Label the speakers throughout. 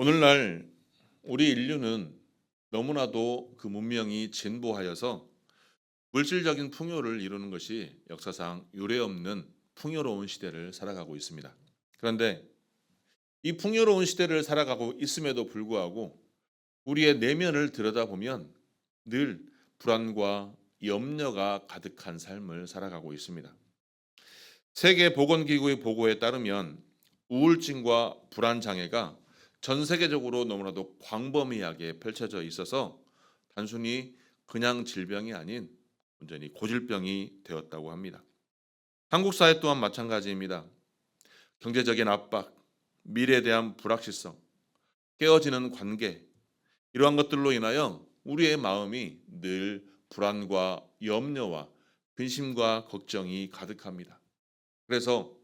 Speaker 1: 오늘날 우리 인류는 너무나도 그 문명이 진보하여서 물질적인 풍요를 이루는 것이 역사상 유례없는 풍요로운 시대를 살아가고 있습니다. 그런데 이 풍요로운 시대를 살아가고 있음에도 불구하고 우리의 내면을 들여다보면 늘 불안과 염려가 가득한 삶을 살아가고 있습니다. 세계보건기구의 보고에 따르면 우울증과 불안 장애가 전 세계적으로 너무나도 광범위하게 펼쳐져 있어서 단순히 그냥 질병이 아닌 온전히 고질병이 되었다고 합니다. 한국 사회 또한 마찬가지입니다. 경제적인 압박, 미래에 대한 불확실성, 깨어지는 관계, 이러한 것들로 인하여 우리의 마음이 늘 불안과 염려와 근심과 걱정이 가득합니다. 그래서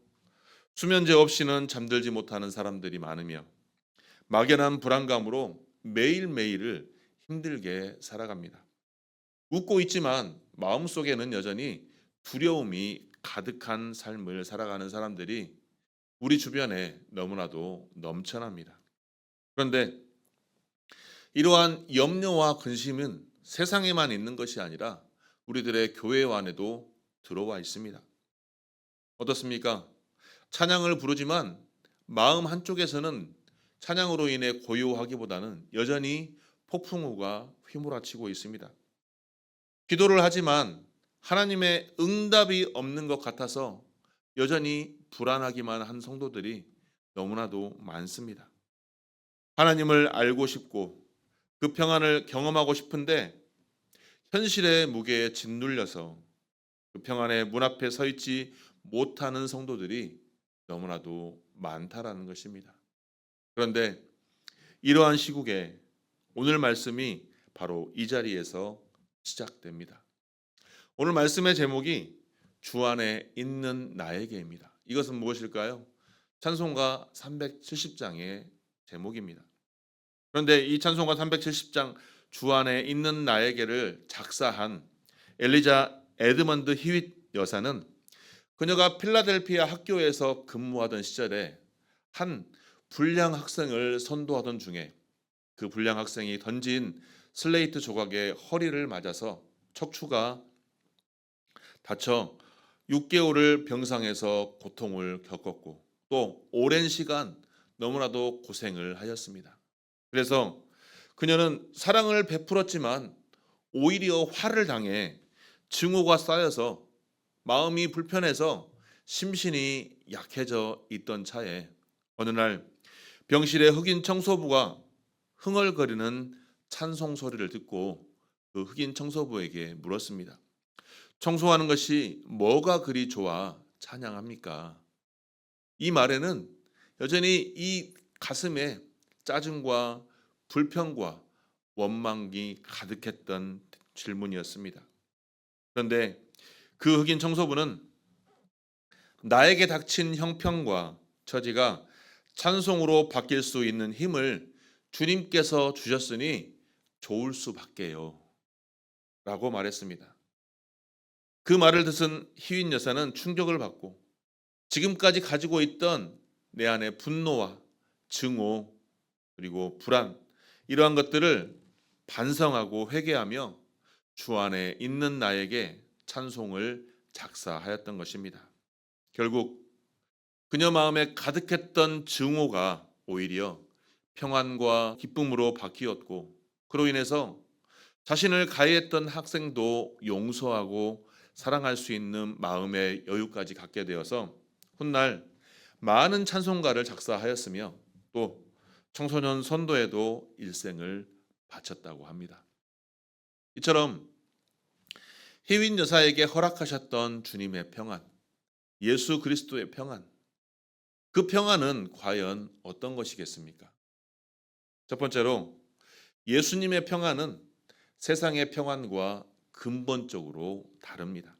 Speaker 1: 수면제 없이는 잠들지 못하는 사람들이 많으며 막연한 불안감으로 매일매일을 힘들게 살아갑니다. 웃고 있지만 마음속에는 여전히 두려움이 가득한 삶을 살아가는 사람들이 우리 주변에 너무나도 넘쳐납니다. 그런데 이러한 염려와 근심은 세상에만 있는 것이 아니라 우리들의 교회 안에도 들어와 있습니다. 어떻습니까? 찬양을 부르지만 마음 한쪽에서는 찬양으로 인해 고요하기보다는 여전히 폭풍우가 휘몰아치고 있습니다. 기도를 하지만 하나님의 응답이 없는 것 같아서 여전히 불안하기만 한 성도들이 너무나도 많습니다. 하나님을 알고 싶고 그 평안을 경험하고 싶은데 현실의 무게에 짓눌려서 그 평안의 문 앞에 서 있지 못하는 성도들이 너무나도 많다라는 것입니다. 그런데 이러한 시국에 오늘 말씀이 바로 이 자리에서 시작됩니다. 오늘 말씀의 제목이 주 안에 있는 나에게입니다. 이것은 무엇일까요? 찬송가 370장의 제목입니다. 그런데 이 찬송가 370장 주 안에 있는 나에게를 작사한 엘리자 에드먼드 히윗 여사는 그녀가 필라델피아 학교에서 근무하던 시절에 한 불량 학생을 선도하던 중에 그 불량 학생이 던진 슬레이트 조각에 허리를 맞아서 척추가 다쳐 6개월을 병상에서 고통을 겪었고 또 오랜 시간 너무나도 고생을 하였습니다. 그래서 그녀는 사랑을 베풀었지만 오히려 화를 당해 증오가 쌓여서 마음이 불편해서 심신이 약해져 있던 차에 어느 날 병실의 흑인 청소부가 흥얼거리는 찬송 소리를 듣고 그 흑인 청소부에게 물었습니다. 청소하는 것이 뭐가 그리 좋아 찬양합니까? 이 말에는 여전히 이 가슴에 짜증과 불평과 원망이 가득했던 질문이었습니다. 그런데 그 흑인 청소부는 나에게 닥친 형편과 처지가 찬송으로 바뀔 수 있는 힘을 주님께서 주셨으니 좋을 수밖에요. 라고 말했습니다. 그 말을 듣은 희윈 여사는 충격을 받고 지금까지 가지고 있던 내 안의 분노와 증오 그리고 불안 이러한 것들을 반성하고 회개하며 주 안에 있는 나에게 찬송을 작사하였던 것입니다. 결국 그녀 마음에 가득했던 증오가 오히려 평안과 기쁨으로 바뀌었고 그로 인해서 자신을 가해했던 학생도 용서하고 사랑할 수 있는 마음의 여유까지 갖게 되어서 훗날 많은 찬송가를 작사하였으며 또 청소년 선도에도 일생을 바쳤다고 합니다. 이처럼 희윈 여사에게 허락하셨던 주님의 평안, 예수 그리스도의 평안, 그 평안은 과연 어떤 것이겠습니까? 첫 번째로 예수님의 평안은 세상의 평안과 근본적으로 다릅니다.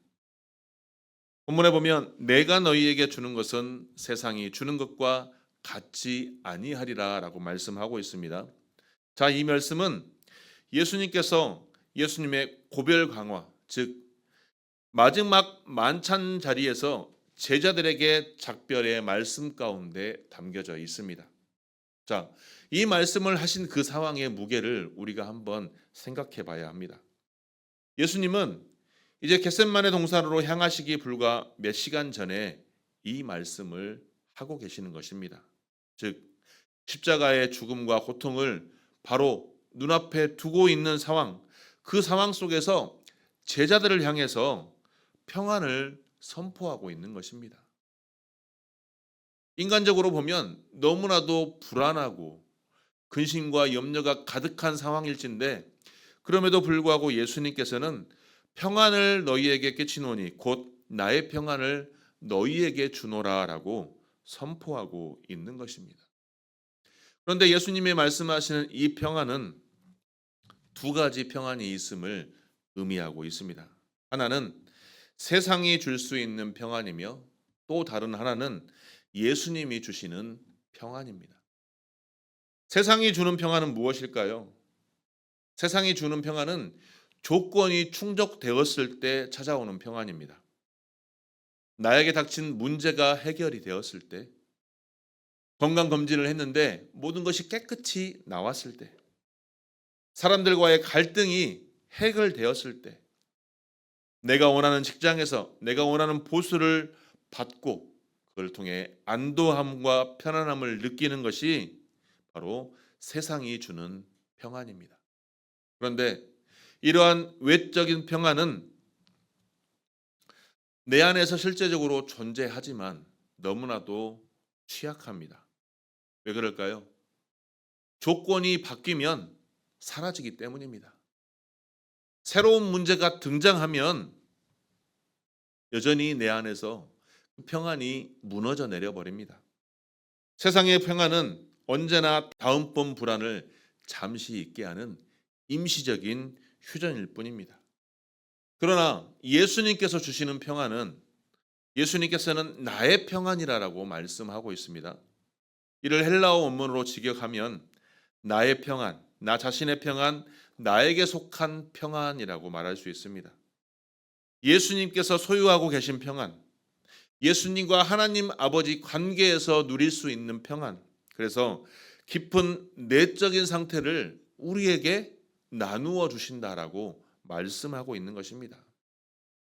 Speaker 1: 본문에 보면 내가 너희에게 주는 것은 세상이 주는 것과 같지 아니하리라라고 말씀하고 있습니다. 자, 이 말씀은 예수님께서 예수님의 고별 강화, 즉 마지막 만찬 자리에서 제자들에게 작별의 말씀 가운데 담겨져 있습니다. 자, 이 말씀을 하신 그 상황의 무게를 우리가 한번 생각해 봐야 합니다. 예수님은 이제 겟셋마네 동산으로 향하시기 불과 몇 시간 전에 이 말씀을 하고 계시는 것입니다. 즉, 십자가의 죽음과 고통을 바로 눈앞에 두고 있는 상황, 그 상황 속에서 제자들을 향해서 평안을 선포하고 있는 것입니다. 인간적으로 보면 너무나도 불안하고 근심과 염려가 가득한 상황일진데, 그럼에도 불구하고 예수님께서는 평안을 너희에게 끼치노니 곧 나의 평안을 너희에게 주노라라고 선포하고 있는 것입니다. 그런데 예수님이 말씀하시는 이 평안은 두 가지 평안이 있음을 의미하고 있습니다. 하나는 세상이 줄 수 있는 평안이며, 또 다른 하나는 예수님이 주시는 평안입니다. 세상이 주는 평안은 무엇일까요? 세상이 주는 평안은 조건이 충족되었을 때 찾아오는 평안입니다. 나에게 닥친 문제가 해결이 되었을 때, 건강검진을 했는데 모든 것이 깨끗이 나왔을 때, 사람들과의 갈등이 해결되었을 때, 내가 원하는 직장에서 내가 원하는 보수를 받고 그걸 통해 안도함과 편안함을 느끼는 것이 바로 세상이 주는 평안입니다. 그런데 이러한 외적인 평안은 내 안에서 실제적으로 존재하지만 너무나도 취약합니다. 왜 그럴까요? 조건이 바뀌면 사라지기 때문입니다. 새로운 문제가 등장하면 여전히 내 안에서 그 평안이 무너져 내려버립니다. 세상의 평안은 언제나 다음번 불안을 잠시 잊게 하는 임시적인 휴전일 뿐입니다. 그러나 예수님께서 주시는 평안은, 예수님께서는 나의 평안이라고 말씀하고 있습니다. 이를 헬라어 원문으로 직역하면 나의 평안, 나 자신의 평안, 나에게 속한 평안이라고 말할 수 있습니다. 예수님께서 소유하고 계신 평안, 예수님과 하나님 아버지 관계에서 누릴 수 있는 평안, 그래서 깊은 내적인 상태를 우리에게 나누어 주신다라고 말씀하고 있는 것입니다.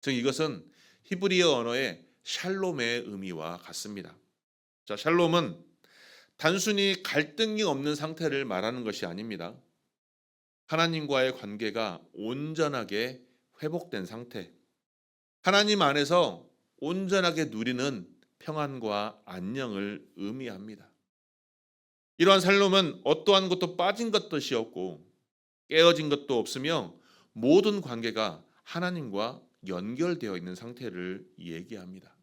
Speaker 1: 즉 이것은 히브리어 언어의 샬롬의 의미와 같습니다. 자, 샬롬은 단순히 갈등이 없는 상태를 말하는 것이 아닙니다. 하나님과의 관계가 온전하게 회복된 상태, 하나님 안에서 온전하게 누리는 평안과 안녕을 의미합니다. 이러한 샬롬은 어떠한 것도 빠진 것도 없고 깨어진 것도 없으며 모든 관계가 하나님과 연결되어 있는 상태를 얘기합니다.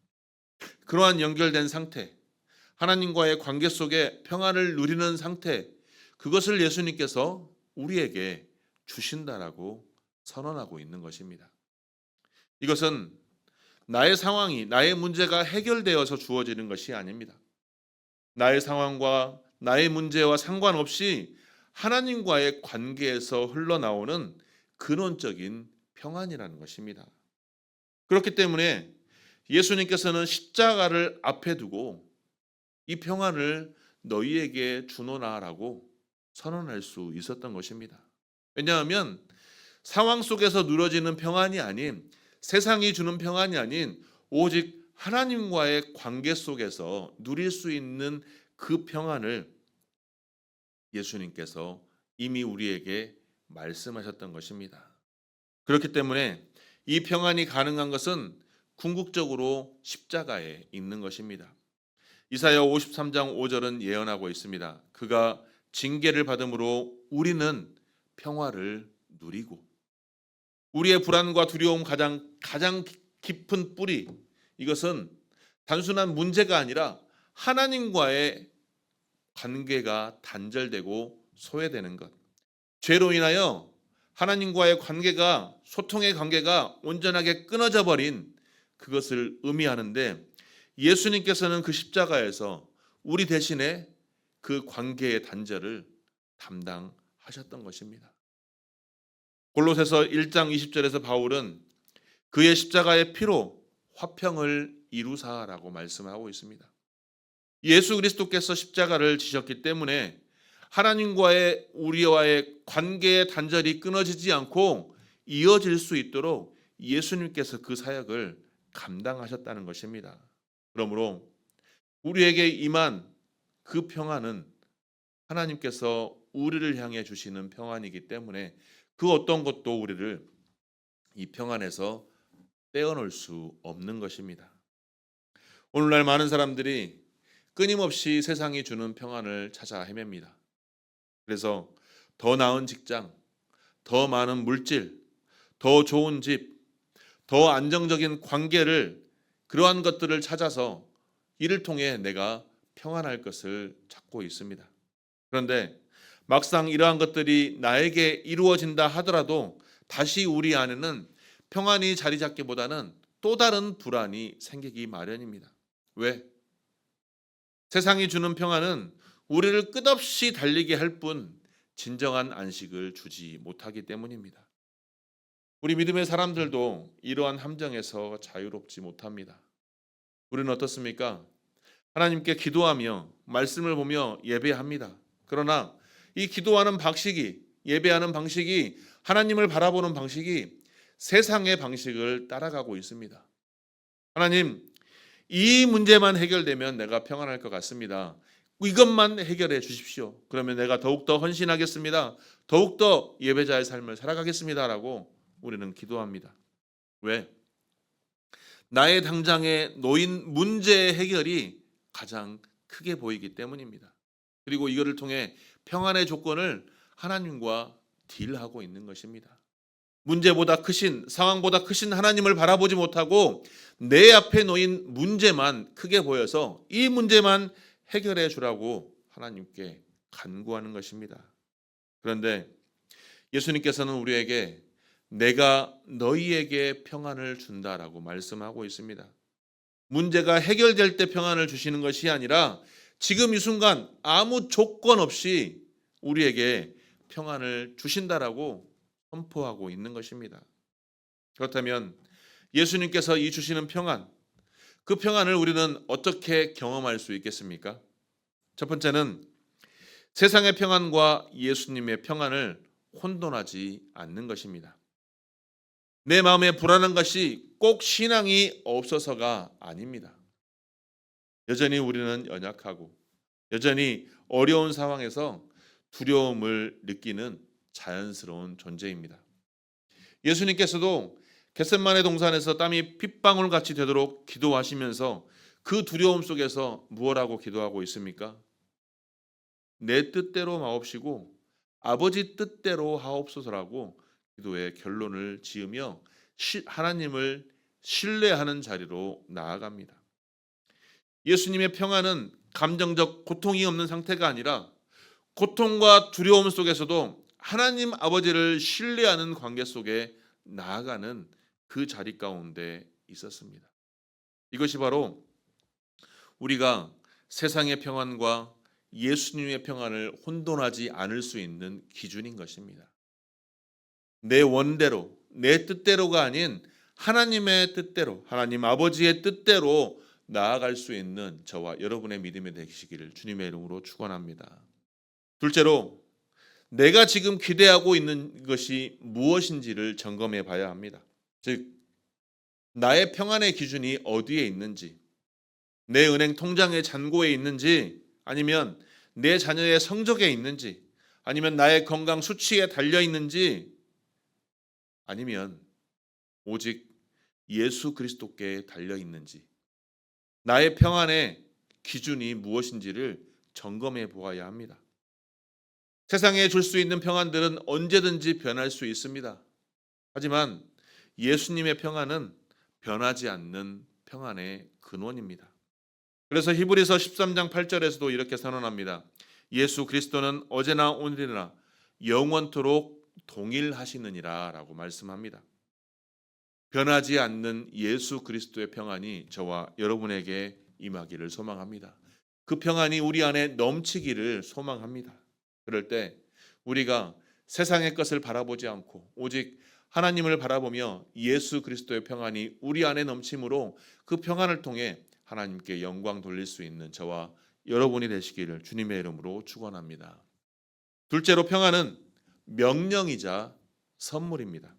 Speaker 1: 그러한 연결된 상태, 하나님과의 관계 속에 평안을 누리는 상태, 그것을 예수님께서 우리에게 주신다라고 선언하고 있는 것입니다. 이것은 나의 상황이, 나의 문제가 해결되어서 주어지는 것이 아닙니다. 나의 상황과 나의 문제와 상관없이 하나님과의 관계에서 흘러나오는 근원적인 평안이라는 것입니다. 그렇기 때문에 예수님께서는 십자가를 앞에 두고 이 평안을 너희에게 주노라라고 선언할 수 있었던 것입니다. 왜냐하면 상황 속에서 누려지는 평안이 아닌, 세상이 주는 평안이 아닌 오직 하나님과의 관계 속에서 누릴 수 있는 그 평안을 예수님께서 이미 우리에게 말씀하셨던 것입니다. 그렇기 때문에 이 평안이 가능한 것은 궁극적으로 십자가에 있는 것입니다. 이사야 53장 5절은 예언하고 있습니다. 그가 징계를 받음으로 우리는 평화를 누리고, 우리의 불안과 두려움 가장 깊은 뿌리, 이것은 단순한 문제가 아니라 하나님과의 관계가 단절되고 소외되는 것, 죄로 인하여 하나님과의 관계가, 소통의 관계가 온전하게 끊어져 버린 그것을 의미하는데, 예수님께서는 그 십자가에서 우리 대신에 그 관계의 단절을 담당하셨던 것입니다. 골로새서 1장 20절에서 바울은 그의 십자가의 피로 화평을 이루사라고 말씀하고 있습니다. 예수 그리스도께서 십자가를 지셨기 때문에 하나님과의 우리와의 관계의 단절이 끊어지지 않고 이어질 수 있도록 예수님께서 그 사역을 감당하셨다는 것입니다. 그러므로 우리에게 임한 그 평안은 하나님께서 우리를 향해 주시는 평안이기 때문에 그 어떤 것도 우리를 이 평안에서 떼어놓을 수 없는 것입니다. 오늘날 많은 사람들이 끊임없이 세상이 주는 평안을 찾아 헤맵니다. 그래서 더 나은 직장, 더 많은 물질, 더 좋은 집, 더 안정적인 관계를 그러한 것들을 찾아서 이를 통해 내가 평안할 것을 찾고 있습니다. 그런데 막상 이러한 것들이 나에게 이루어진다 하더라도 다시 우리 안에는 평안이 자리 잡기보다는 또 다른 불안이 생기기 마련입니다. 왜? 세상이 주는 평안은 우리를 끝없이 달리게 할 뿐 진정한 안식을 주지 못하기 때문입니다. 우리 믿음의 사람들도 이러한 함정에서 자유롭지 못합니다. 우리는 어떻습니까? 하나님께 기도하며 말씀을 보며 예배합니다. 그러나 이 기도하는 방식이, 예배하는 방식이, 하나님을 바라보는 방식이 세상의 방식을 따라가고 있습니다. 하나님, 이 문제만 해결되면 내가 평안할 것 같습니다. 이것만 해결해 주십시오. 그러면 내가 더욱더 헌신하겠습니다. 더욱더 예배자의 삶을 살아가겠습니다. 라고 우리는 기도합니다. 왜? 나의 당장에 놓인 문제의 해결이 가장 크게 보이기 때문입니다. 그리고 이거를 통해 평안의 조건을 하나님과 딜하고 있는 것입니다. 문제보다 크신, 상황보다 크신 하나님을 바라보지 못하고 내 앞에 놓인 문제만 크게 보여서 이 문제만 해결해 주라고 하나님께 간구하는 것입니다. 그런데 예수님께서는 우리에게 내가 너희에게 평안을 준다라고 말씀하고 있습니다. 문제가 해결될 때 평안을 주시는 것이 아니라 지금 이 순간 아무 조건 없이 우리에게 평안을 주신다라고 선포하고 있는 것입니다. 그렇다면 예수님께서 이 주시는 평안, 그 평안을 우리는 어떻게 경험할 수 있겠습니까? 첫 번째는 세상의 평안과 예수님의 평안을 혼돈하지 않는 것입니다. 내 마음에 불안한 것이 꼭 신앙이 없어서가 아닙니다. 여전히 우리는 연약하고 여전히 어려운 상황에서 두려움을 느끼는 자연스러운 존재입니다. 예수님께서도 겟셋마네 동산에서 땀이 핏방울 같이 되도록 기도하시면서 그 두려움 속에서 무엇하고 기도하고 있습니까? 내 뜻대로 마옵시고 아버지 뜻대로 하옵소서라고 기도의 결론을 지으며 하나님을 신뢰하는 자리로 나아갑니다. 예수님의 평안은 감정적 고통이 없는 상태가 아니라 고통과 두려움 속에서도 하나님 아버지를 신뢰하는 관계 속에 나아가는 그 자리 가운데 있었습니다. 이것이 바로 우리가 세상의 평안과 예수님의 평안을 혼돈하지 않을 수 있는 기준인 것입니다. 내 원대로, 내 뜻대로가 아닌 하나님의 뜻대로, 하나님 아버지의 뜻대로 나아갈 수 있는 저와 여러분의 믿음이 되시기를 주님의 이름으로 축원합니다. 둘째로, 내가 지금 기대하고 있는 것이 무엇인지를 점검해 봐야 합니다. 즉, 나의 평안의 기준이 어디에 있는지, 내 은행 통장의 잔고에 있는지, 아니면 내 자녀의 성적에 있는지, 아니면 나의 건강 수치에 달려 있는지, 아니면 오직 예수 그리스도께 달려 있는지, 나의 평안의 기준이 무엇인지를 점검해 보아야 합니다. 세상에 줄 수 있는 평안들은 언제든지 변할 수 있습니다. 하지만 예수님의 평안은 변하지 않는 평안의 근원입니다. 그래서 히브리서 13장 8절에서도 이렇게 선언합니다. 예수 그리스도는 어제나 오늘이나 영원토록 동일하시느니라 라고 말씀합니다. 변하지 않는 예수 그리스도의 평안이 저와 여러분에게 임하기를 소망합니다. 그 평안이 우리 안에 넘치기를 소망합니다. 그럴 때 우리가 세상의 것을 바라보지 않고 오직 하나님을 바라보며 예수 그리스도의 평안이 우리 안에 넘침으로 그 평안을 통해 하나님께 영광 돌릴 수 있는 저와 여러분이 되시기를 주님의 이름으로 축원합니다. 둘째로 평안은 명령이자 선물입니다.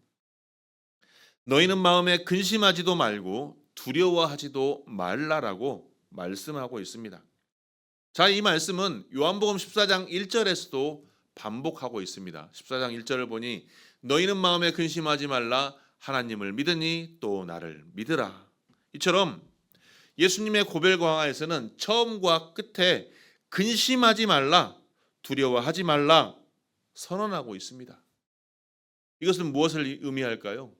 Speaker 1: 너희는 마음에 근심하지도 말고 두려워하지도 말라라고 말씀하고 있습니다. 자, 이 말씀은 요한복음 14장 1절에서도 반복하고 있습니다. 14장 1절을 보니 너희는 마음에 근심하지 말라 하나님을 믿으니 또 나를 믿으라. 이처럼 예수님의 고별 광야에서는 처음과 끝에 근심하지 말라, 두려워하지 말라 선언하고 있습니다. 이것은 무엇을 의미할까요?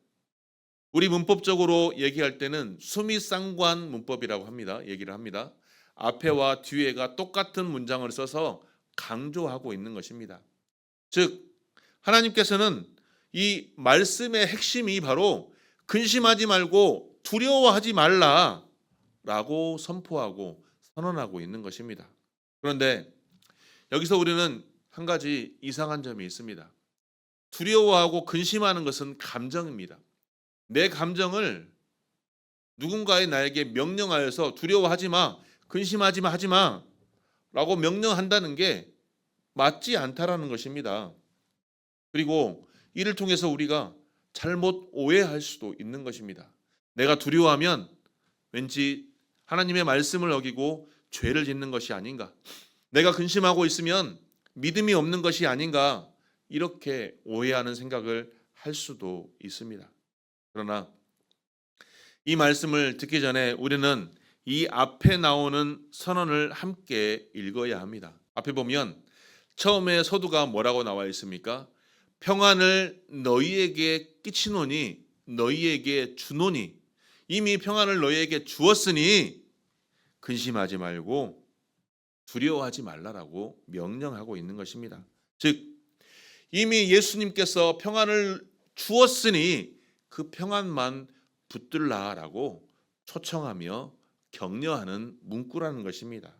Speaker 1: 우리 문법적으로 얘기할 때는 수미상관 문법이라고 얘기를 합니다. 앞에와 뒤에가 똑같은 문장을 써서 강조하고 있는 것입니다. 즉, 하나님께서는 이 말씀의 핵심이 바로 근심하지 말고 두려워하지 말라라고 선포하고 선언하고 있는 것입니다. 그런데 여기서 우리는 한 가지 이상한 점이 있습니다. 두려워하고 근심하는 것은 감정입니다. 내 감정을 누군가의 나에게 명령하여서 두려워하지 마, 근심하지 마, 하지 마 라고 명령한다는 게 맞지 않다라는 것입니다. 그리고 이를 통해서 우리가 잘못 오해할 수도 있는 것입니다. 내가 두려워하면 왠지 하나님의 말씀을 어기고 죄를 짓는 것이 아닌가, 내가 근심하고 있으면 믿음이 없는 것이 아닌가, 이렇게 오해하는 생각을 할 수도 있습니다. 그러나 이 말씀을 듣기 전에 우리는 이 앞에 나오는 선언을 함께 읽어야 합니다. 앞에 보면 처음에 서두가 뭐라고 나와 있습니까? 평안을 너희에게 끼치노니 너희에게 주노니, 이미 평안을 너희에게 주었으니 근심하지 말고 두려워하지 말라라고 명령하고 있는 것입니다. 즉, 이미 예수님께서 평안을 주었으니 그 평안만 붙들라라고 초청하며 격려하는 문구라는 것입니다.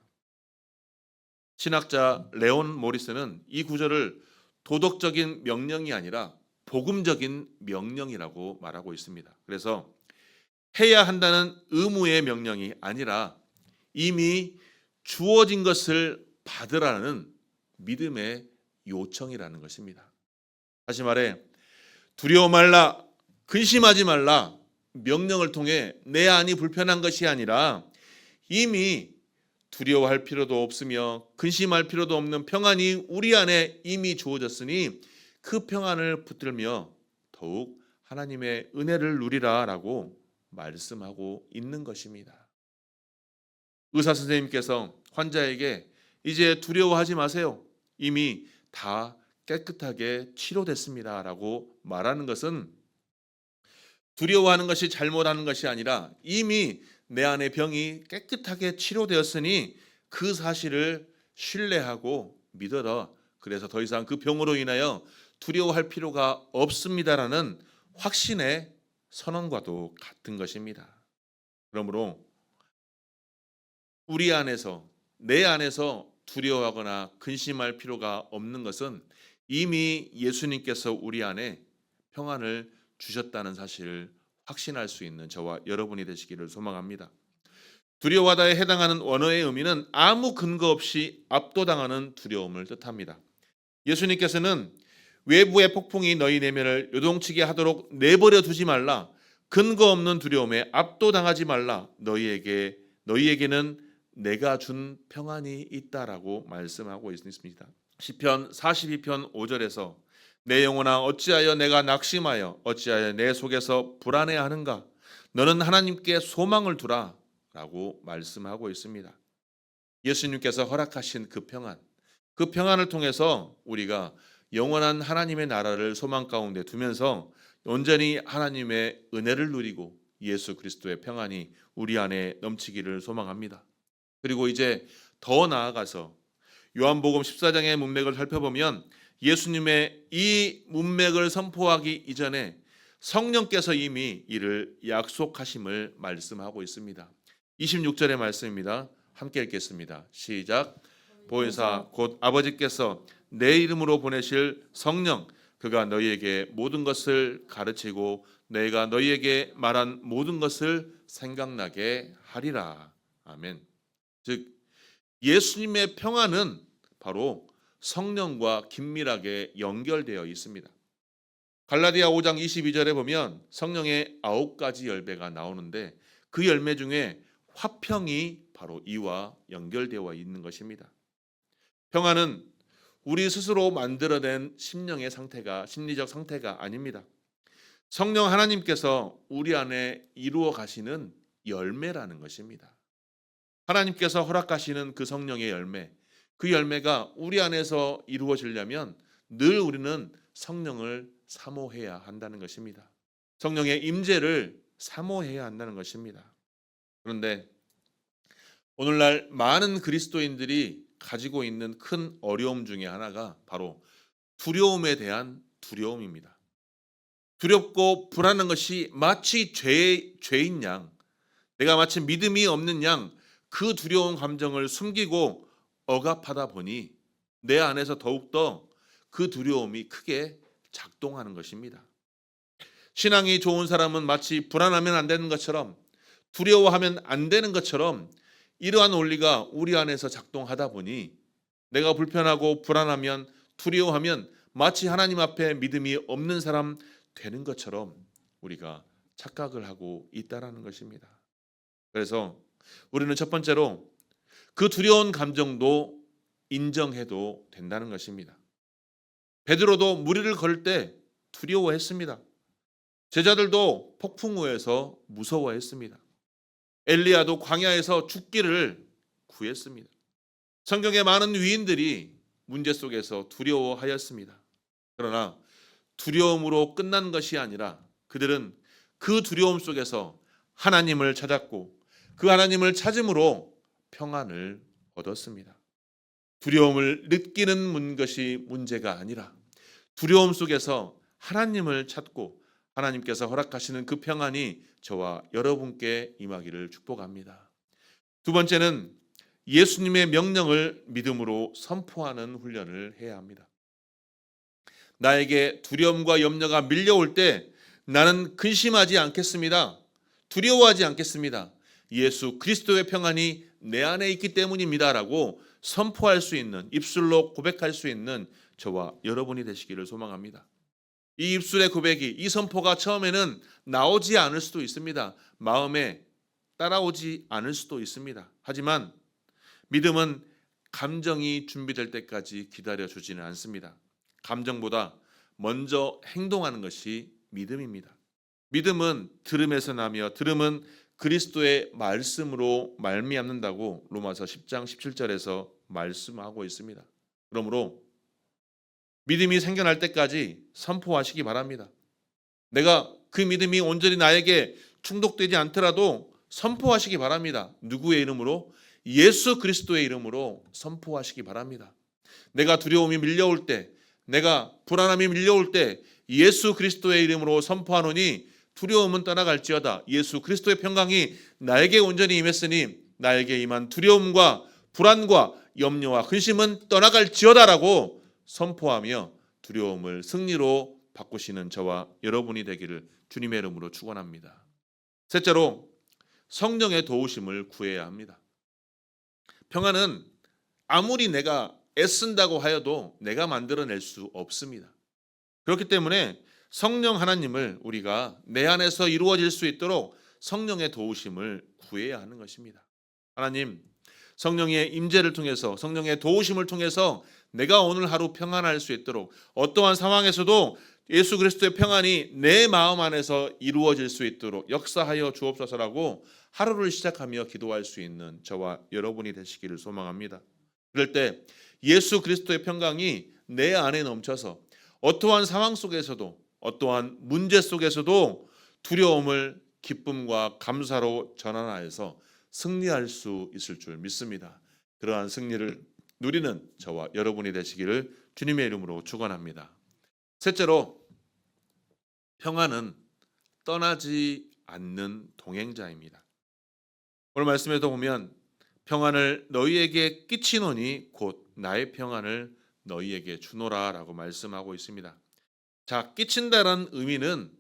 Speaker 1: 신학자 레온 모리스는 이 구절을 도덕적인 명령이 아니라 복음적인 명령이라고 말하고 있습니다. 그래서 해야 한다는 의무의 명령이 아니라 이미 주어진 것을 받으라는 믿음의 요청이라는 것입니다. 다시 말해, 두려워 말라, 근심하지 말라 명령을 통해 내 안이 불편한 것이 아니라 이미 두려워할 필요도 없으며 근심할 필요도 없는 평안이 우리 안에 이미 주어졌으니 그 평안을 붙들며 더욱 하나님의 은혜를 누리라라고 말씀하고 있는 것입니다. 의사 선생님께서 환자에게 이제 두려워하지 마세요, 이미 다 깨끗하게 치료됐습니다라고 말하는 것은 두려워하는 것이 잘못하는 것이 아니라 이미 내 안의 병이 깨끗하게 치료되었으니 그 사실을 신뢰하고 믿어라, 그래서 더 이상 그 병으로 인하여 두려워할 필요가 없습니다라는 확신의 선언과도 같은 것입니다. 그러므로 우리 안에서, 내 안에서 두려워하거나 근심할 필요가 없는 것은 이미 예수님께서 우리 안에 평안을 주셨다는 사실을 확신할 수 있는 저와 여러분이 되시기를 소망합니다. 두려워하다에 해당하는 원어의 의미는 아무 근거 없이 압도당하는 두려움을 뜻합니다. 예수님께서는 외부의 폭풍이 너희 내면을 요동치게 하도록 내버려 두지 말라, 근거 없는 두려움에 압도당하지 말라, 너희에게는 내가 준 평안이 있다라고 말씀하고 있습니다. 시편 42편 5절에서 내 영혼아 어찌하여 내가 낙심하여 어찌하여 내 속에서 불안해하는가, 너는 하나님께 소망을 두라 라고 말씀하고 있습니다. 예수님께서 허락하신 그 평안을 통해서 우리가 영원한 하나님의 나라를 소망 가운데 두면서 온전히 하나님의 은혜를 누리고 예수 그리스도의 평안이 우리 안에 넘치기를 소망합니다. 그리고 이제 더 나아가서 요한복음 14장의 문맥을 살펴보면 예수님의 이 문맥을 선포하기 이전에 성령께서 이미 이를 약속하심을 말씀하고 있습니다. 26절의 말씀입니다. 함께 읽겠습니다. 시작. 보혜사 곧 아버지께서 내 이름으로 보내실 성령, 그가 너희에게 모든 것을 가르치고 내가 너희에게 말한 모든 것을 생각나게 하리라. 아멘. 즉 예수님의 평안은 바로 성령과 긴밀하게 연결되어 있습니다. 갈라디아 5장 22절에 보면 성령의 9가지 열매가 나오는데 그 열매 중에 화평이 바로 이와 연결되어 있는 것입니다. 평안은 우리 스스로 만들어낸 심리적 상태가 아닙니다. 성령 하나님께서 우리 안에 이루어 가시는 열매라는 것입니다. 하나님께서 허락하시는 그 성령의 열매, 그 열매가 우리 안에서 이루어지려면 늘 우리는 성령을 사모해야 한다는 것입니다. 성령의 임재를 사모해야 한다는 것입니다. 그런데 오늘날 많은 그리스도인들이 가지고 있는 큰 어려움 중에 하나가 바로 두려움에 대한 두려움입니다. 두렵고 불안한 것이 마치 죄인 양, 내가 마치 믿음이 없는 양, 그 두려운 감정을 숨기고 억압하다 보니 내 안에서 더욱더 그 두려움이 크게 작동하는 것입니다. 신앙이 좋은 사람은 마치 불안하면 안 되는 것처럼, 두려워하면 안 되는 것처럼 이러한 원리가 우리 안에서 작동하다 보니 내가 불편하고 불안하면, 두려워하면 마치 하나님 앞에 믿음이 없는 사람 되는 것처럼 우리가 착각을 하고 있다라는 것입니다. 그래서 우리는 첫 번째로 그 두려운 감정도 인정해도 된다는 것입니다. 베드로도 무리를 걸 때 두려워했습니다. 제자들도 폭풍우에서 무서워했습니다. 엘리야도 광야에서 죽기를 구했습니다. 성경의 많은 위인들이 문제 속에서 두려워하였습니다. 그러나 두려움으로 끝난 것이 아니라 그들은 그 두려움 속에서 하나님을 찾았고 그 하나님을 찾음으로 평안을 얻었습니다. 두려움을 느끼는 것이 문제가 아니라 두려움 속에서 하나님을 찾고 하나님께서 허락하시는 그 평안이 저와 여러분께 임하기를 축복합니다. 두 번째는 예수님의 명령을 믿음으로 선포하는 훈련을 해야 합니다. 나에게 두려움과 염려가 밀려올 때 나는 근심하지 않겠습니다. 두려워하지 않겠습니다. 예수 그리스도의 평안이 내 안에 있기 때문입니다라고 선포할 수 있는, 입술로 고백할 수 있는 저와 여러분이 되시기를 소망합니다. 이 입술의 고백이, 이 선포가 처음에는 나오지 않을 수도 있습니다. 마음에 따라오지 않을 수도 있습니다. 하지만 믿음은 감정이 준비될 때까지 기다려주지는 않습니다. 감정보다 먼저 행동하는 것이 믿음입니다. 믿음은 들음에서 나며 들음은 그리스도의 말씀으로 말미암는다고 로마서 10장 17절에서 말씀하고 있습니다. 그러므로 믿음이 생겨날 때까지 선포하시기 바랍니다. 내가 그 믿음이 온전히 나에게 충족되지 않더라도 선포하시기 바랍니다. 누구의 이름으로? 예수 그리스도의 이름으로 선포하시기 바랍니다. 내가 두려움이 밀려올 때, 내가 불안함이 밀려올 때 예수 그리스도의 이름으로 선포하노니 두려움은 떠나갈지어다. 예수 그리스도의 평강이 나에게 온전히 임했으니 나에게 임한 두려움과 불안과 염려와 근심은 떠나갈지어다라고 선포하며 두려움을 승리로 바꾸시는 저와 여러분이 되기를 주님의 이름으로 축원합니다. 셋째로 성령의 도우심을 구해야 합니다. 평안은 아무리 내가 애쓴다고 하여도 내가 만들어낼 수 없습니다. 그렇기 때문에 성령 하나님을 우리가 내 안에서 이루어질 수 있도록 성령의 도우심을 구해야 하는 것입니다. 하나님, 성령의 임재를 통해서, 성령의 도우심을 통해서 내가 오늘 하루 평안할 수 있도록, 어떠한 상황에서도 예수 그리스도의 평안이 내 마음 안에서 이루어질 수 있도록 역사하여 주옵소서라고 하루를 시작하며 기도할 수 있는 저와 여러분이 되시기를 소망합니다. 그럴 때 예수 그리스도의 평강이 내 안에 넘쳐서 어떠한 상황 속에서도, 어떠한 문제 속에서도 두려움을 기쁨과 감사로 전환하여서 승리할 수 있을 줄 믿습니다. 그러한 승리를 누리는 저와 여러분이 되시기를 주님의 이름으로 축원합니다. 셋째로, 평안은 떠나지 않는 동행자입니다. 오늘 말씀에도 보면 평안을 너희에게 끼치노니 곧 나의 평안을 너희에게 주노라라고 말씀하고 있습니다. 자, 끼친다라는 의미는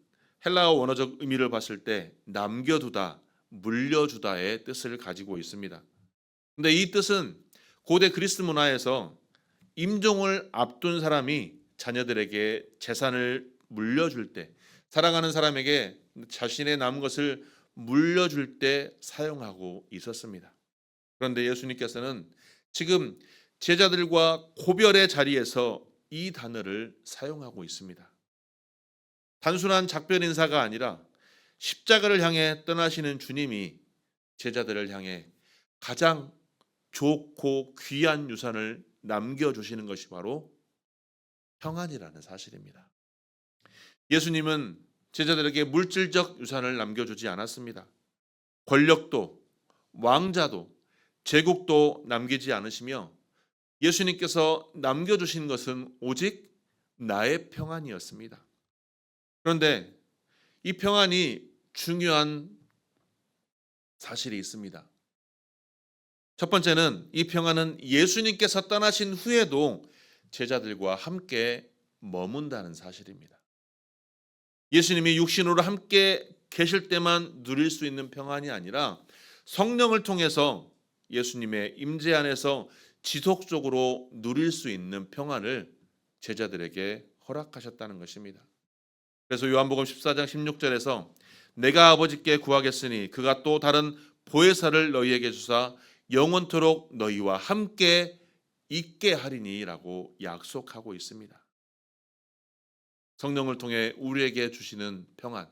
Speaker 1: 헬라어 원어적 의미를 봤을 때 남겨두다, 물려주다의 뜻을 가지고 있습니다. 근데 이 뜻은 고대 그리스 문화에서 임종을 앞둔 사람이 자녀들에게 재산을 물려줄 때, 사랑하는 사람에게 자신의 남은 것을 물려줄 때 사용하고 있었습니다. 그런데 예수님께서는 지금 제자들과 고별의 자리에서 이 단어를 사용하고 있습니다. 단순한 작별 인사가 아니라 십자가를 향해 떠나시는 주님이 제자들을 향해 가장 좋고 귀한 유산을 남겨주시는 것이 바로 평안이라는 사실입니다. 예수님은 제자들에게 물질적 유산을 남겨주지 않았습니다. 권력도, 왕자도, 제국도 남기지 않으시며 예수님께서 남겨주신 것은 오직 나의 평안이었습니다. 그런데 이 평안이 중요한 사실이 있습니다. 첫 번째는 이 평안은 예수님께서 떠나신 후에도 제자들과 함께 머문다는 사실입니다. 예수님이 육신으로 함께 계실 때만 누릴 수 있는 평안이 아니라 성령을 통해서 예수님의 임재 안에서 지속적으로 누릴 수 있는 평안을 제자들에게 허락하셨다는 것입니다. 그래서 요한복음 14장 16절에서 내가 아버지께 구하겠으니 그가 또 다른 보혜사를 너희에게 주사 영원토록 너희와 함께 있게 하리니라고 약속하고 있습니다. 성령을 통해 우리에게 주시는 평안,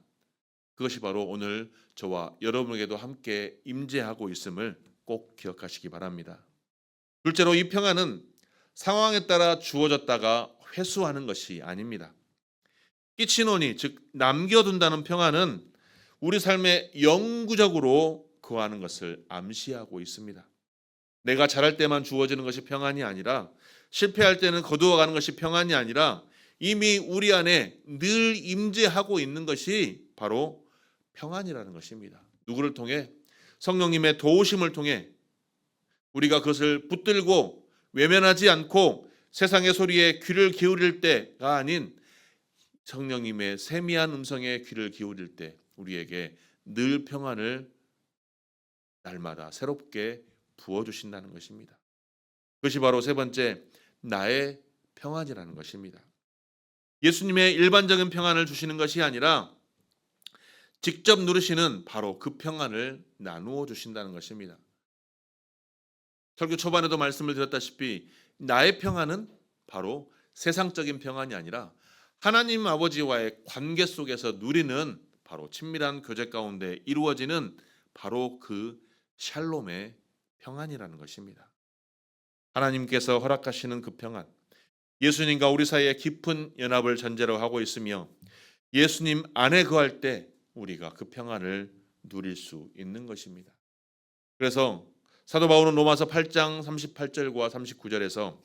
Speaker 1: 그것이 바로 오늘 저와 여러분에게도 함께 임재하고 있음을 꼭 기억하시기 바랍니다. 둘째로 이 평안은 상황에 따라 주어졌다가 회수하는 것이 아닙니다. 끼치노니 즉 남겨둔다는 평안은 우리 삶에 영구적으로 거하는 것을 암시하고 있습니다. 내가 잘할 때만 주어지는 것이 평안이 아니라 실패할 때는 거두어가는 것이 평안이 아니라 이미 우리 안에 늘 임재하고 있는 것이 바로 평안이라는 것입니다. 누구를 통해? 성령님의 도우심을 통해 우리가 그것을 붙들고 외면하지 않고 세상의 소리에 귀를 기울일 때가 아닌 성령님의 세미한 음성에 귀를 기울일 때 우리에게 늘 평안을 날마다 새롭게 부어주신다는 것입니다. 그것이 바로 세 번째, 나의 평안이라는 것입니다. 예수님의 일반적인 평안을 주시는 것이 아니라 직접 누리시는 바로 그 평안을 나누어 주신다는 것입니다. 설교 초반에도 말씀을 드렸다시피 나의 평안은 바로 세상적인 평안이 아니라 하나님 아버지와의 관계 속에서 누리는 바로 친밀한 교제 가운데 이루어지는 바로 그 샬롬의 평안이라는 것입니다. 하나님께서 허락하시는 그 평안, 예수님과 우리 사이에 깊은 연합을 전제로 하고 있으며 예수님 안에 거할 때 우리가 그 평안을 누릴 수 있는 것입니다. 그래서 사도 바울은 로마서 8장 38절과 39절에서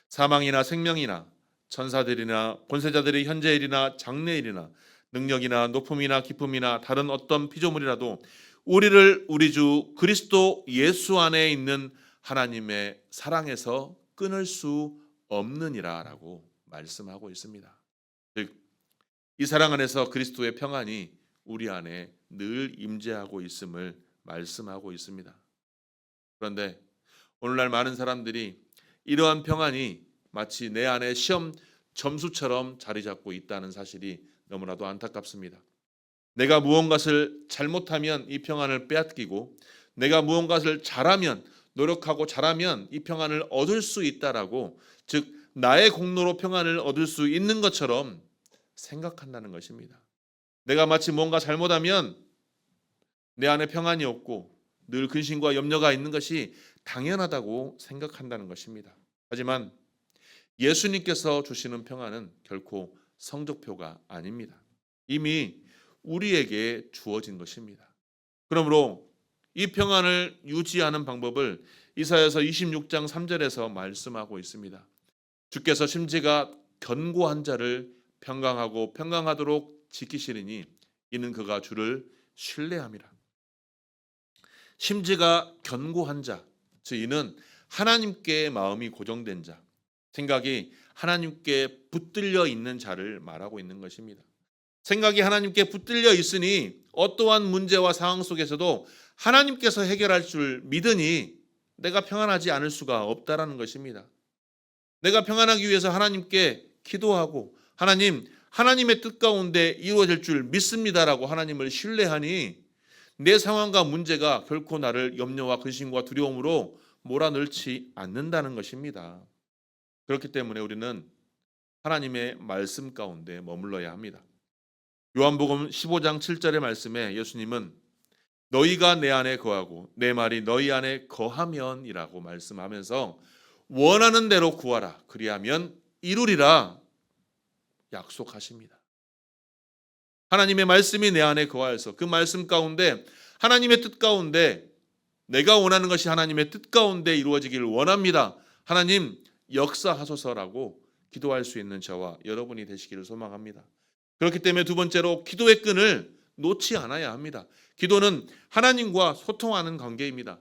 Speaker 1: 사망이나 생명이나 천사들이나 권세자들이 현재일이나 장래일이나 능력이나 높음이나 기쁨이나 다른 어떤 피조물이라도 우리를 우리 주 그리스도 예수 안에 있는 하나님의 사랑에서 끊을 수 없느니라라고 말씀하고 있습니다. 즉, 이 사랑 안에서 그리스도의 평안이 우리 안에 늘 임재하고 있음을 말씀하고 있습니다. 그런데 오늘날 많은 사람들이 이러한 평안이 마치 내 안에 시험 점수처럼 자리 잡고 있다는 사실이 너무나도 안타깝습니다. 내가 무언가를 잘못하면 이 평안을 빼앗기고 내가 무언가를 잘하면 노력하고 잘하면 이 평안을 얻을 수 있다라고 즉 나의 공로로 평안을 얻을 수 있는 것처럼 생각한다는 것입니다. 내가 마치 뭔가 잘못하면 내 안에 평안이 없고 늘 근심과 염려가 있는 것이 당연하다고 생각한다는 것입니다. 하지만 예수님께서 주시는 평안은 결코 성적표가 아닙니다. 이미 우리에게 주어진 것입니다. 그러므로 이 평안을 유지하는 방법을 이사야서 26장 3절에서 말씀하고 있습니다. 주께서 심지가 견고한 자를 평강하고 평강하도록 지키시리니 이는 그가 주를 신뢰함이라. 심지가 견고한 자, 즉 이는 하나님께 마음이 고정된 자, 생각이 하나님께 붙들려 있는 자를 말하고 있는 것입니다. 생각이 하나님께 붙들려 있으니 어떠한 문제와 상황 속에서도 하나님께서 해결할 줄 믿으니 내가 평안하지 않을 수가 없다라는 것입니다. 내가 평안하기 위해서 하나님께 기도하고 하나님의 뜻 가운데 이루어질 줄 믿습니다라고 하나님을 신뢰하니 내 상황과 문제가 결코 나를 염려와 근심과 두려움으로 몰아넣지 않는다는 것입니다. 그렇기 때문에 우리는 하나님의 말씀 가운데 머물러야 합니다. 요한복음 15장 7절의 말씀에 예수님은 너희가 내 안에 거하고 내 말이 너희 안에 거하면이라고 말씀하면서 원하는 대로 구하라 그리하면 이루리라 약속하십니다. 하나님의 말씀이 내 안에 거하여서 그 말씀 가운데 하나님의 뜻 가운데 내가 원하는 것이 하나님의 뜻 가운데 이루어지기를 원합니다. 하나님 역사하소서라고 기도할 수 있는 저와 여러분이 되시기를 소망합니다. 그렇기 때문에 두 번째로 기도의 끈을 놓지 않아야 합니다. 기도는 하나님과 소통하는 관계입니다.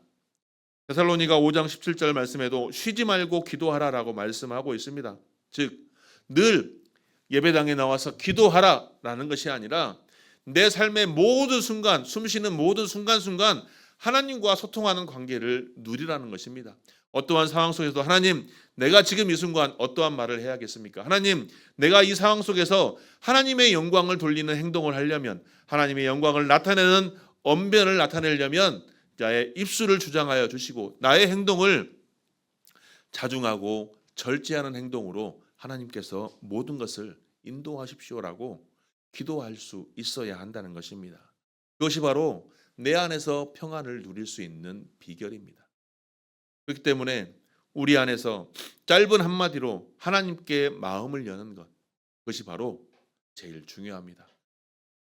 Speaker 1: 데살로니가 5장 17절 말씀에도 쉬지 말고 기도하라라고 말씀하고 있습니다. 즉 늘 예배당에 나와서 기도하라라는 것이 아니라 내 삶의 모든 순간, 숨쉬는 모든 순간순간 하나님과 소통하는 관계를 누리라는 것입니다. 어떠한 상황 속에서도 하나님, 내가 지금 이 순간 어떠한 말을 해야겠습니까? 하나님, 내가 이 상황 속에서 하나님의 영광을 돌리는 행동을 하려면, 하나님의 영광을 나타내는 언변을 나타내려면 나의 입술을 주장하여 주시고 나의 행동을 자중하고 절제하는 행동으로 하나님께서 모든 것을 인도하십시오라고 기도할 수 있어야 한다는 것입니다. 그것이 바로 내 안에서 평안을 누릴 수 있는 비결입니다. 그렇기 때문에 우리 안에서 짧은 한마디로 하나님께 마음을 여는 것, 그것이 바로 제일 중요합니다.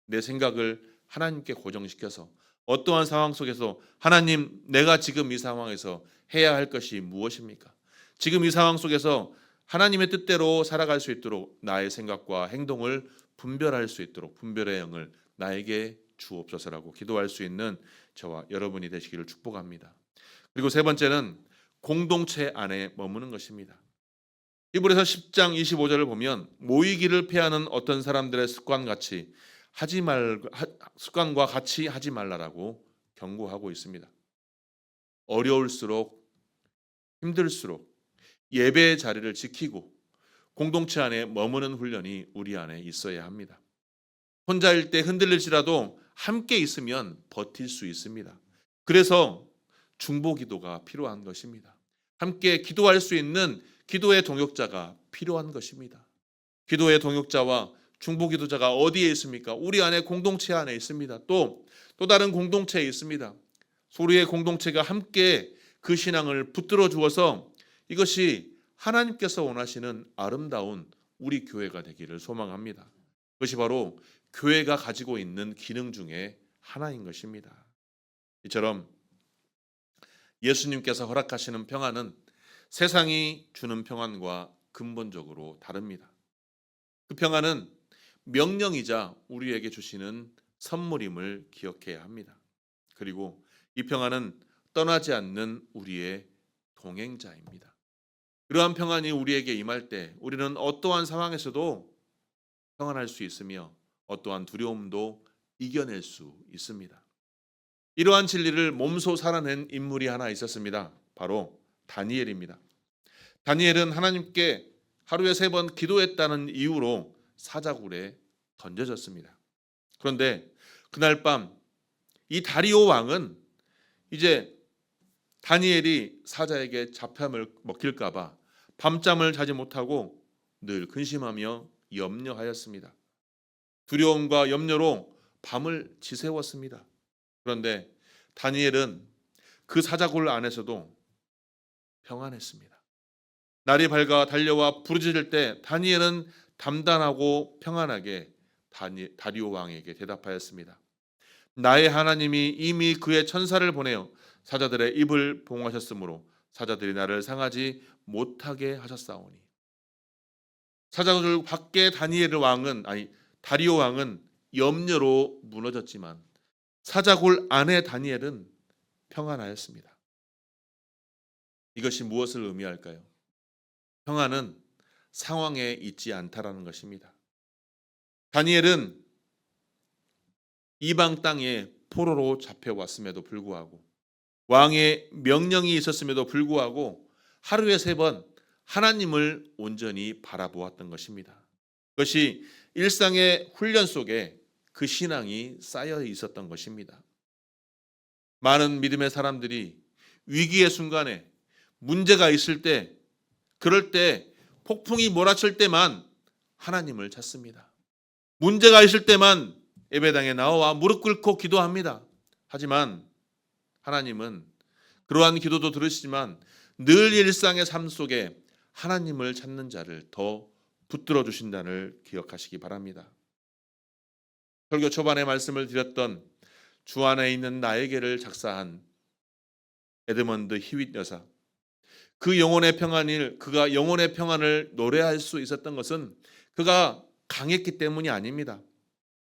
Speaker 1: 내 생각을 하나님께 고정시켜서 어떠한 상황 속에서 하나님, 내가 지금 이 상황에서 해야 할 것이 무엇입니까? 지금 이 상황 속에서 하나님의 뜻대로 살아갈 수 있도록 나의 생각과 행동을 분별할 수 있도록 분별의 영을 나에게 주옵소서라고 기도할 수 있는 저와 여러분이 되시기를 축복합니다. 그리고 세 번째는 공동체 안에 머무는 것입니다. 히브리서 10장 25절을 보면 모이기를 피하는 어떤 사람들의 습관과 같이 하지 말라라고 경고하고 있습니다. 어려울수록 힘들수록 예배의 자리를 지키고 공동체 안에 머무는 훈련이 우리 안에 있어야 합니다. 혼자일 때 흔들릴지라도 함께 있으면 버틸 수 있습니다. 그래서 중보기도가 필요한 것입니다. 함께 기도할 수 있는 기도의 동역자가 필요한 것입니다. 기도의 동역자와 중보기도자가 어디에 있습니까? 우리 안에 공동체 안에 있습니다. 또 다른 공동체에 있습니다. 소리의 공동체가 함께 그 신앙을 붙들어 주어서 이것이 하나님께서 원하시는 아름다운 우리 교회가 되기를 소망합니다. 그것이 바로 교회가 가지고 있는 기능 중에 하나인 것입니다. 이처럼 예수님께서 허락하시는 평안은 세상이 주는 평안과 근본적으로 다릅니다. 그 평안은 명령이자 우리에게 주시는 선물임을 기억해야 합니다. 그리고 이 평안은 떠나지 않는 우리의 동행자입니다. 그러한 평안이 우리에게 임할 때 우리는 어떠한 상황에서도 평안할 수 있으며 어떠한 두려움도 이겨낼 수 있습니다. 이러한 진리를 몸소 살아낸 인물이 하나 있었습니다. 바로 다니엘입니다. 다니엘은 하나님께 하루에 3번 기도했다는 이유로 사자굴에 던져졌습니다. 그런데 그날 밤 이 다리오 왕은 이제 다니엘이 사자에게 잡혔을 먹힐까 봐 밤잠을 자지 못하고 늘 근심하며 염려하였습니다. 두려움과 염려로 밤을 지새웠습니다. 그런데 다니엘은 그 사자굴 안에서도 평안했습니다. 날이 밝아 달려와 부르짖을 때 다니엘은 담담하고 평안하게 다리오 왕에게 대답하였습니다. 나의 하나님이 이미 그의 천사를 보내어 사자들의 입을 봉하셨으므로 사자들이 나를 상하지 못하게 하셨사오니. 사자굴 밖에 다리오 왕은 염려로 무너졌지만 사자굴 안에 다니엘은 평안하였습니다. 이것이 무엇을 의미할까요? 평안은 상황에 있지 않다라는 것입니다. 다니엘은 이방 땅에 포로로 잡혀왔음에도 불구하고 왕의 명령이 있었음에도 불구하고 하루에 3번 하나님을 온전히 바라보았던 것입니다. 그것이 일상의 훈련 속에 그 신앙이 쌓여 있었던 것입니다. 많은 믿음의 사람들이 위기의 순간에 문제가 있을 때, 그럴 때 폭풍이 몰아칠 때만 하나님을 찾습니다. 문제가 있을 때만 예배당에 나와 무릎 꿇고 기도합니다. 하지만 하나님은 그러한 기도도 들으시지만 늘 일상의 삶 속에 하나님을 찾는 자를 더 붙들어 주신다를 기억하시기 바랍니다. 설교 초반에 말씀을 드렸던 주 안에 있는 나에게를 작사한 에드먼드 히윗 여사, 그가 영혼의 평안을 노래할 수 있었던 것은 그가 강했기 때문이 아닙니다.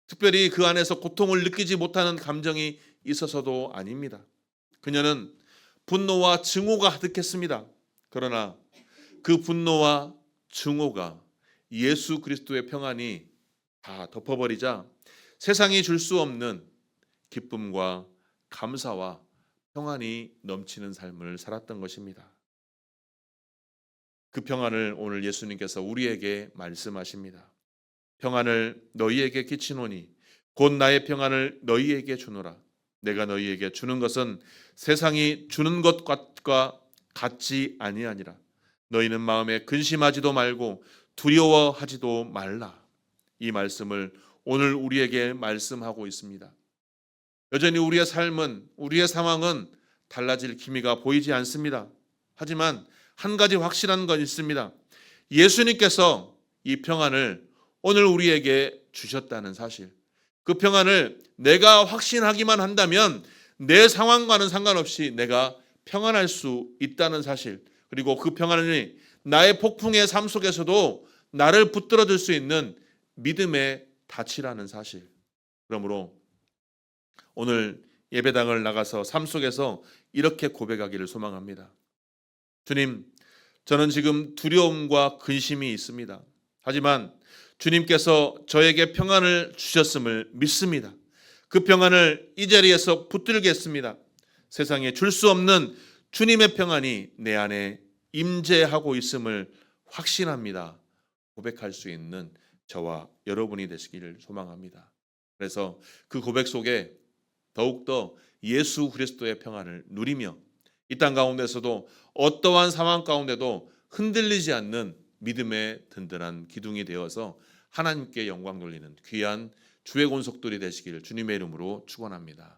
Speaker 1: 특별히 그 안에서 고통을 느끼지 못하는 감정이 있어서도 아닙니다. 그녀는 분노와 증오가 가득했습니다. 그러나 그 분노와 증오가 예수 그리스도의 평안이 다 덮어버리자 세상이 줄 수 없는 기쁨과 감사와 평안이 넘치는 삶을 살았던 것입니다. 그 평안을 오늘 예수님께서 우리에게 말씀하십니다. 평안을 너희에게 끼치노니 곧 나의 평안을 너희에게 주노라. 내가 너희에게 주는 것은 세상이 주는 것과 같지 아니하니라. 너희는 마음에 근심하지도 말고 두려워하지도 말라. 이 말씀을 오늘 우리에게 말씀하고 있습니다. 여전히 우리의 삶은, 우리의 상황은 달라질 기미가 보이지 않습니다. 하지만 한 가지 확실한 건 있습니다. 예수님께서 이 평안을 오늘 우리에게 주셨다는 사실, 그 평안을 내가 확신하기만 한다면 내 상황과는 상관없이 내가 평안할 수 있다는 사실, 그리고 그 평안이 나의 폭풍의 삶 속에서도 나를 붙들어줄 수 있는 믿음의 닻이라는 사실. 그러므로 오늘 예배당을 나가서 삶 속에서 이렇게 고백하기를 소망합니다. 주님, 저는 지금 두려움과 근심이 있습니다. 하지만 주님께서 저에게 평안을 주셨음을 믿습니다. 그 평안을 이 자리에서 붙들겠습니다. 세상에 줄 수 없는 주님의 평안이 내 안에 임재하고 있음을 확신합니다. 고백할 수 있는 저와 여러분이 되시기를 소망합니다. 그래서 그 고백 속에 더욱더 예수 그리스도의 평안을 누리며 이 땅 가운데서도 어떠한 상황 가운데도 흔들리지 않는 믿음의 든든한 기둥이 되어서 하나님께 영광 돌리는 귀한 주의 권속들이 되시기를 주님의 이름으로 축원합니다.